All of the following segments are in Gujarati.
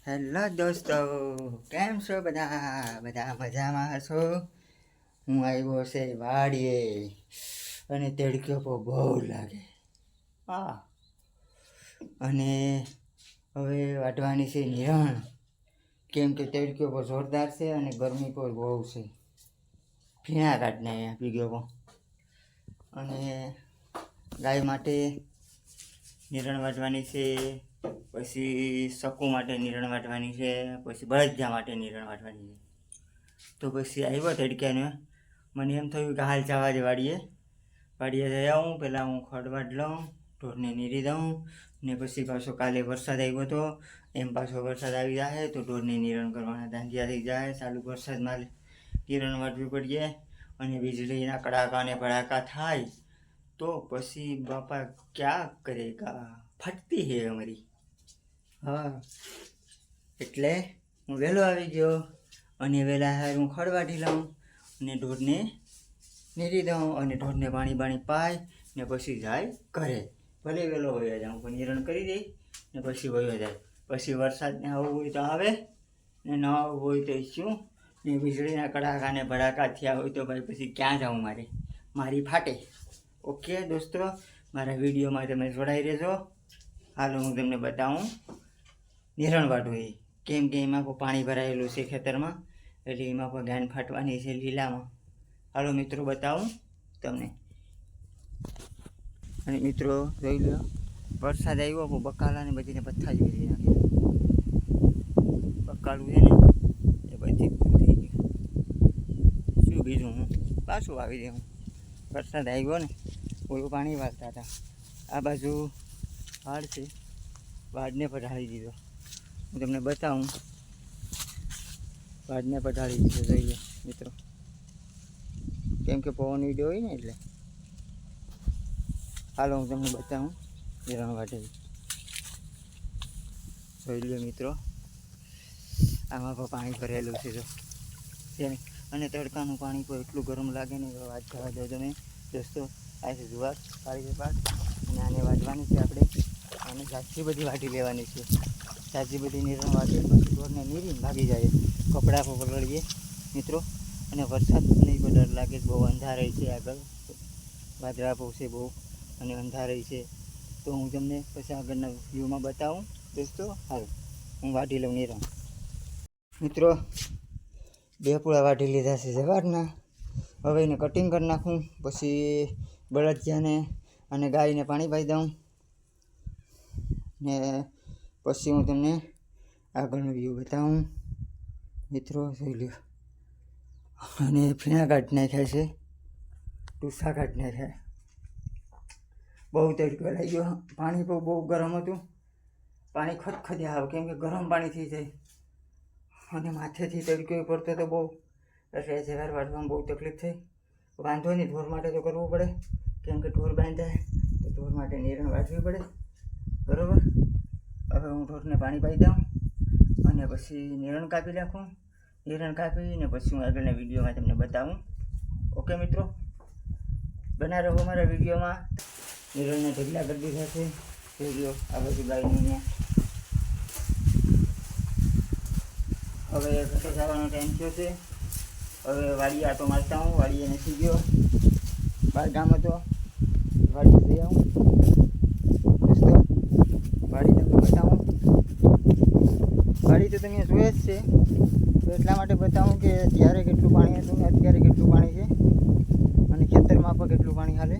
હેલો દોસ્તો, કેમ છો બધા? બધા મજામાં હશો? હું આવ્યો છે વાડીએ અને તડક્યો પણ બહુ લાગે. હા, અને હવે વાટવાની છે નિરણ, કેમ કે તડક્યો પણ જોરદાર છે અને ગરમી પણ બહુ છે. ભીણા કાઢને આપી ગયો અને ગાય માટે નિરણ વાટવાની છે, પછી સકુ માટે નિરણ વાટવાની છે, પછી બળદજા માટે નિરણ વાટવાની છે. તો પછી આવ્યો તડક્યાને મને એમ થયું કે હાલ જવા દે વાડીએ જઈ આવું. પહેલાં હું ખડવાડ લઉં, ઢોરને નીરી દઉં, ને પછી પાછો કાલે વરસાદ આવ્યો હતો એમ પાછો વરસાદ આવી જાય તો ઢોરને નિરણ કરવાના ધાંધિયા થઈ જાય. ચાલુ વરસાદમાં નિરણ વાટવી પડીએ અને વીજળીના કડાકા ને ભડાકા થાય તો પછી બાપા ક્યાં કરેગા, ફટતી હે અમારી. હા, એટલે હું વહેલો આવી ગયો અને વહેલા હું ખડવાટી લઉં અને ઢોરને નીરી દઉં અને ઢોરને પાણી પાય ને પછી જાય ઘરે. ભલે વહેલો વયો જાઉં પણ નિરણ કરી દઈ ને પછી વયો જાય. પછી વરસાદને આવવું હોય તો આવે ને ન આવવું હોય તો શું, ને વીજળીના કડાકા ને ભડાકા થયા હોય તો ભાઈ પછી ક્યાં જાઉં, મારી ફાટે. ઓકે દોસ્તો, મારા વિડીયોમાં તમે જોડાઈ રહેજો. હાલો હું તમને બતાવું નિરણ વાટવું એ, કેમ કે એમાં પણ પાણી ભરાયેલું છે ખેતરમાં, એટલે એમાં પણ ગાન ફાટવાની છે લીલામાં. હાલો મિત્રો બતાવું તમને. અને મિત્રો જોઈ લો, વરસાદ આવ્યો પણ બકાલાને બધીને પથ્થા જ વેરી નાખે. બકાલું છે ને એ બધી થઈ ગયું. શું બીજું હું પાછું આવી દઉં. વરસાદ આવ્યો ને ઓલું પાણી વાળતા હતા. આ બાજુ વાડ છે, વાડને પઢાળી દીધો. હું તમને બતાવું, વાડને પઢાળી દીધો જોઈ લો મિત્રો, કેમ કે પવન વિડીયો હોય ને એટલે. હાલો હું તમને બતાવું નિરણ વાટે જોઈ લો મિત્રો. આમાં પણ પાણી ભરેલું છે જો, અને તડકાનું પાણી પણ એટલું ગરમ લાગે ને વાત જવા દો તમે દોસ્તો. આ છે જુવાર કાળી પાક અને આને વાટવાની છે આપણે. અને જાજી બધી વાટી લેવાની છે, જાજી બધી નિરણ વાટી પછી ઢોરને નીરીને ભાગી જાય. કપડાં પર પલળીએ મિત્રો. અને વરસાદની પણ ડર લાગે, બહુ અંધારાઈ છે આગળ, વાદળા બહુ છે બહુ અને અંધારાઈ છે. તો હું તમને પછી આગળના વ્યૂમાં બતાવું દોસ્તો. હાલ હું વાટી લઉં નિરણ. મિત્રો 2 પૂળા વાટી લીધા છે જવારના. હવે એને કટિંગ કરી નાખું, પછી બળદિયાને અને ગાયને પાણી પાઈ દઉં ને પછી હું તમને આગળનો વ્યૂ બતાવું મિત્રો. જોઈ લો, અને ફીણા કાઢી નાખ્યા છે, ટૂસા કાઢી નાખ્યા. બહુ તડકો લાગ્યો, પાણી પણ બહુ ગરમ હતું. પાણી ખદખદ્યા આવે, કેમ કે ગરમ પાણી થઈ જાય અને માથેથી તડકો પડતો તો બહુ, એટલે જવાર વાટવામાં બહુ તકલીફ થઈ. વાંધો નહીં, ઢોર માટે તો કરવું પડે, કેમ કે ઢોર બાંધાય તો ઢોર માટે નિરણ વાટવી પડે, બરાબર. હવે હું ઢોરને પાણી પાઈ દઉં અને પછી નિરણ કાપી નાખું. નિરણ કાપીને પછી હું આગળના વિડીયોમાં તમને બતાવું. ઓકે મિત્રો, બના રહો મારા વિડીયોમાં. નિરણને ઢગલા કરી દીધા છે, વિડીયો આ બધું ગાયને અહીંયા. હવે ઘરે જવાનો ટાઈમ થયો છે. હવે વાડીએ આટો મારતા હું. વાડીએ નથી ગયો, બહાર ગામ હતો, વાડીએ જઈ આવું દોસ્તો. વાડી તમને બતાવું. વાડી તો તમે જોઈ જ છે, તો એટલા માટે બતાવું કે ત્યારે કેટલું પાણી હતું ને અત્યારે કેટલું પાણી છે, અને ખેતરમાં પણ કેટલું પાણી હાલે.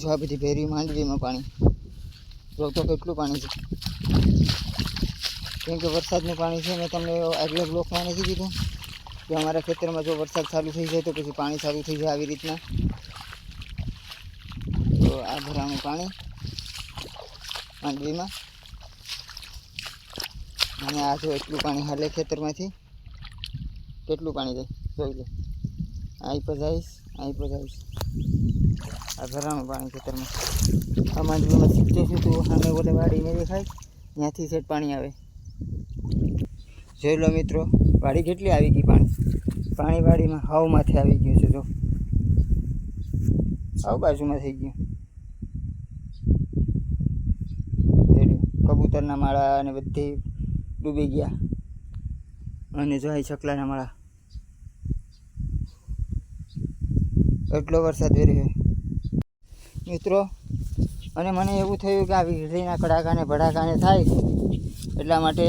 જો આ બધી ભેરી માંડવીમાં પાણી, જો તો કેટલું પાણી છે, કેમ કે વરસાદનું પાણી છે. મેં તમને આગલા બ્લોકમાં નથી કીધું કે અમારા ખેતરમાં જો વરસાદ ચાલુ થઈ જાય તો પછી પાણી ચાલુ થઈ જાય આવી રીતના. તો આ ભરાનું પાણી માંડવીમાં, અને આ જો એટલું પાણી હાલે ખેતરમાંથી, કેટલું પાણી જાય જોઈ લો. અહીં પર જઈશ, અહીં પર જઈશ, આ ભરાનું પાણી ખેતરમાં. આ માંડવીમાં સીધે સીધું સામે બોલે વાડીને દેખાય, ત્યાંથી સેટ પાણી આવે. જોઈ લો મિત્રો, વાડી કેટલી આવી ગઈ પાણી. પાણી વાડીમાં હાવ માથે આવી ગયું છે, જો હાવ બાજુમાં થઈ ગયું. કબૂતરના માળા અને બધી ડૂબી ગયા. અને જો અહીં ચકલાના માળા, એટલો વરસાદ વેર્યો મિત્રો. અને મને એવું થયું કે આ વીજળીના કડાકાને ભડાકાને થાય એટલા માટે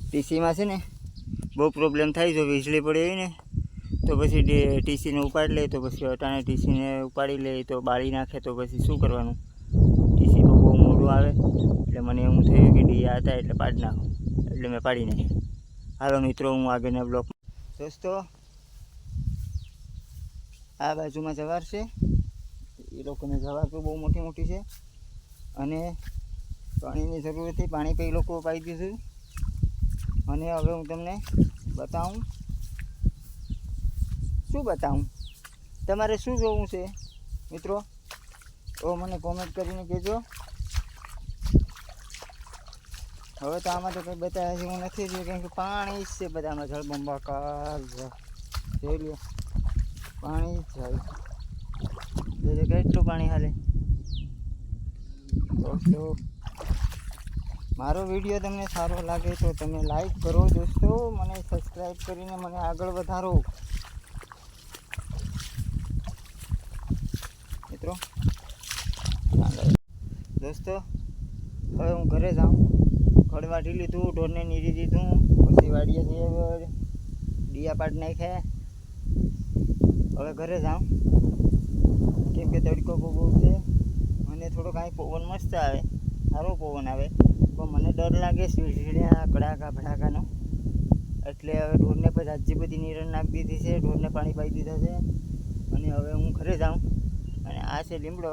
ટીસીમાં છે ને બહુ પ્રોબ્લેમ થાય. જો વીજળી પડે એવી ને તો પછી ટીસીને ઉપાડી લે, તો પછી અટાણે ટીસીને ઉપાડી લે તો બાળી નાખે, તો પછી શું કરવાનું? ટીસી બહુ મોડું આવે. એટલે મને એવું થયું કે ડીયા હતા એટલે પાડી નાખું, એટલે મેં પાડી નાખ્યું. હાલો મિત્રો, હું આગળના બ્લોક. દોસ્તો, આ બાજુમાં જવાર છે, એ લોકોને જવાર તો બહુ મોટી મોટી છે. અને પાણીની જરૂર હતી, પાણી પણ એ લોકો પાઈ દીધું. અને હવે હું તમને બતાવું, શું બતાવું, તમારે શું જોવું છે મિત્રો તો મને કોમેન્ટ કરીને કહેજો. હવે તો આમાં તો કંઈ બતાવ્યા જેવું નથી જોયું, કેમ કે પાણી જ છે બધામાં. જળબંબાકાર જોઈ લો, પાણી જ જાય. કેટલું પાણી હાલે દોસ્તો. મારો વિડીયો તમને સારો લાગે તો તમે લાઈક કરો દોસ્તો, મને સબસ્ક્રાઈબ કરીને મને આગળ વધારો મિત્રો. દોસ્તો, હવે હું ઘરે જાઉં. ખડ વાટી લીધું, ઢોરને નીરી દીધું, પછી વાડીએ જઈએ, ડીયા પાડી નાખ્યા. હવે ઘરે જાઉં, કેમ કે તડકો બહુ છે. અને થોડો કાંઈ પવન મસ્ત આવે, સારો પવન આવે, પણ મને ડર લાગે વીજળીના કડાકા ભડાકાનો. એટલે હવે ઢોરને પછી આજી બધી નીરણ નાખી દીધી છે, ઢોરને પાણી પાઈ દીધા છે. અને હવે હું ઘરે જાઉં. અને આ છે લીમડો.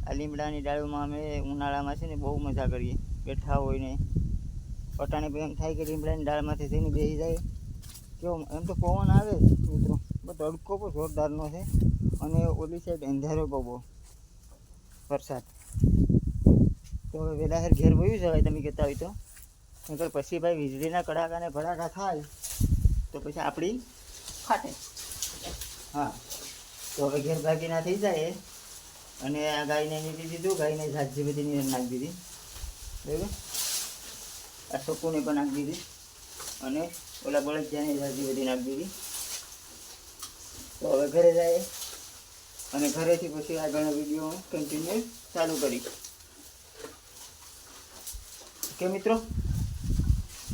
આ લીમડાની ડાળીઓમાં અમે ઉનાળામાં છે ને બહુ મજા કરીએ, બેઠા હોય ને. પટાણે એમ થાય કે લીમડાની ડાળમાંથી જઈને બેસી જાય. કેવો એમ તો પવન આવે મિત્રો, બટ તડકો પણ જોરદારનો છે. અને ઓલી સાઈડ અંધારો બહુ વરસાદ. તો હવે વહેલા ઘેર વયું જવાય તમે કહેતા હોય તો. નકર પછી ભાઈ વીજળીના કડાકાને ભડાકા થાય તો પછી આપણી ફાટે. હા, તો હવે ઘેર ભાગીના થઈ જાય. અને આ ગાયને નીકળી દીધું, ગાયને ઝાજી બધી નીર નાખી દીધી, બરાબર. આ સકુને પણ નાખી દીધી. અને ઓલા બળદિયાને ઝાજી બધી નાખી દીધી. તો હવે ઘરે જાય. અને ઘરેથી પછી આગળનો વિડીયો કન્ટિન્યુ ચાલુ કરી. કે મિત્રો,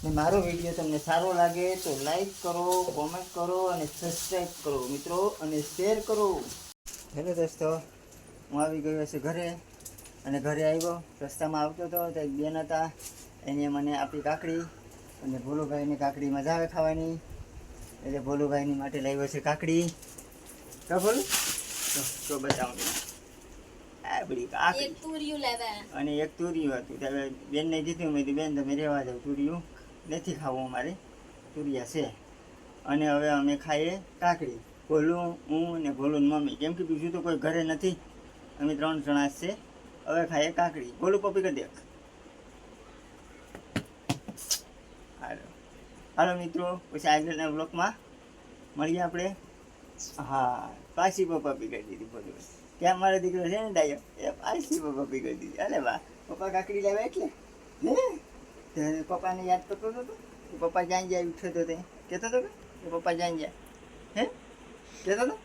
ને મારો વિડીયો તમને સારો લાગે તો લાઈક કરો, કોમેન્ટ કરો અને સબસ્ક્રાઈબ કરો મિત્રો, અને શેર કરો. હેલો દોસ્તો, હું આવી ગયો છે ઘરે. અને ઘરે આવ્યો, રસ્તામાં આવતો હતો તો એક બેન હતા, એને મને આપી કાકડી. અને ભોલુભાઈને કાકડી મજા આવે ખાવાની, એટલે ભોલુભાઈની માટે લાવ્યો છે કાકડી. કા બોલું તો બતાવું આપણી કાકડી. અને એક તુરિયું હતું. ત્યારે બેનને કીધું, મેં કીધું બેન તમે રહેવા જાવ, તુરિયું નથી ખાવું અમારે, તુરિયા છે. અને હવે અમે ખાઈએ કાકડી, ભોલું, હું ને ભોલું મમ્મી, કેમ કે બીજું તો કોઈ ઘરે નથી, અમે 3 જણા છે. હવે ખાઈએ કાકડી. ભોલું પપ્પી કરી દે. હાલો મિત્રો, પછી આગળના બ્લોકમાં મળીએ આપણે. હા, પાછી પપ્પા પી કરી દીધી બોલું. ક્યાં મારો દીકરો છે ને ડાયો, એ પાછી પપ્પા પી કરી દીધી. અરે વાહ, પપ્પા કાકડી લાવ્યા એટલે હે પપ્પાને યાદ કરતો હતો. પપ્પા જ્યાં જાય ઉઠ્યો હતો તે કહેતો હતો કે પપ્પા જ્યાં જાય હે કહેતો હતો.